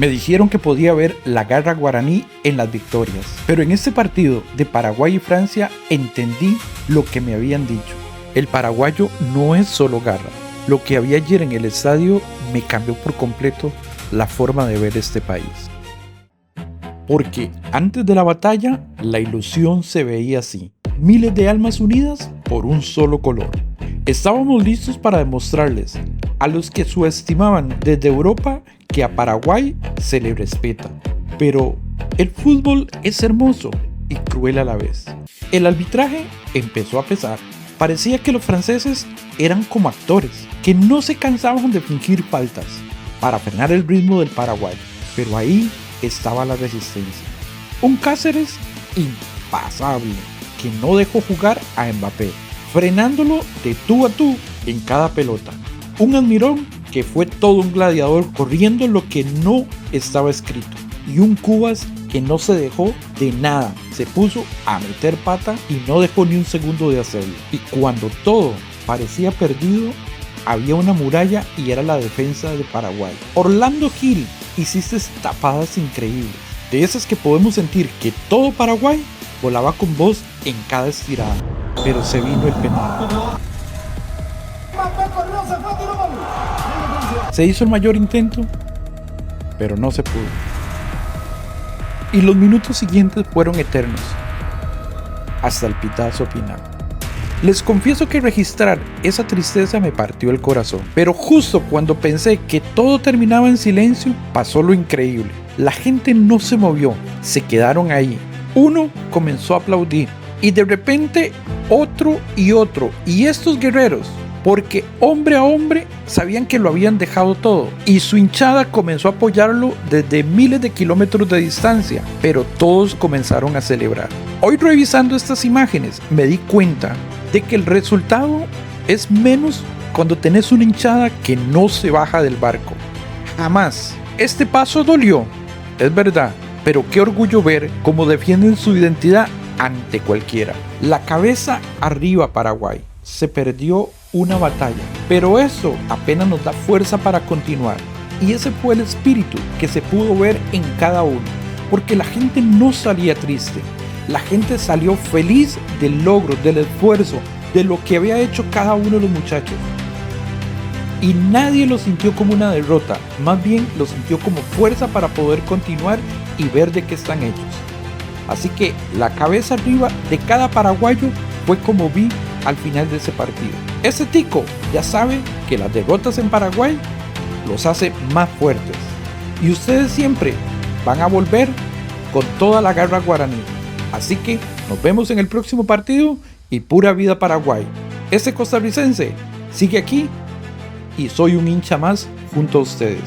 Me dijeron que podía ver la garra guaraní en las victorias, pero en este partido de Paraguay y Francia entendí lo que me habían dicho. El paraguayo no es solo garra. Lo que había ayer en el estadio me cambió por completo la forma de ver este país. Porque antes de la batalla, la ilusión se veía así. Miles de almas unidas por un solo color. Estábamos listos para demostrarles a los que subestimaban desde Europa que a Paraguay se le respeta. Pero el fútbol es hermoso y cruel a la vez. El arbitraje empezó a pesar. Parecía que los franceses eran como actores, que no se cansaban de fingir faltas para frenar el ritmo del Paraguay. Pero ahí estaba la resistencia. Un Cáceres impasable, que no dejó jugar a Mbappé, frenándolo de tú a tú en cada pelota. Un Almirón que fue todo un gladiador corriendo lo que no estaba escrito. Y un Cubas que no se dejó de nada, se puso a meter pata y no dejó ni un segundo de hacerlo. Y cuando todo parecía perdido, había una muralla y era la defensa de Paraguay. Orlando Gil, hiciste tapadas increíbles, de esas que podemos sentir que todo Paraguay volaba con vos en cada estirada, pero se vino el penal. Se hizo el mayor intento, pero no se pudo. Y los minutos siguientes fueron eternos, hasta el pitazo final. Les confieso que registrar esa tristeza me partió el corazón, pero justo cuando pensé que todo terminaba en silencio, pasó lo increíble. La gente no se movió, se quedaron ahí. Uno comenzó a aplaudir, y de repente otro, y estos guerreros, porque hombre a hombre sabían que lo habían dejado todo, y su hinchada comenzó a apoyarlo desde miles de kilómetros de distancia, pero todos comenzaron a celebrar. Hoy, revisando estas imágenes, me di cuenta de que el resultado es menos cuando tenés una hinchada que no se baja del barco. Jamás. Este paso dolió, es verdad, pero qué orgullo ver cómo defienden su identidad ante cualquiera. La cabeza arriba, Paraguay. Se perdió una batalla, pero eso apenas nos da fuerza para continuar. Y ese fue el espíritu que se pudo ver en cada uno, porque la gente no salía triste. La gente salió feliz del logro, del esfuerzo, de lo que había hecho cada uno de los muchachos. Y nadie lo sintió como una derrota, más bien lo sintió como fuerza para poder continuar y ver de qué están hechos. Así que la cabeza arriba de cada paraguayo fue como vi al final de ese partido. Ese tico ya sabe que las derrotas en Paraguay los hace más fuertes. Y ustedes siempre van a volver con toda la garra guaraní. Así que nos vemos en el próximo partido y pura vida Paraguay. Este costarricense sigue aquí y soy un hincha más junto a ustedes.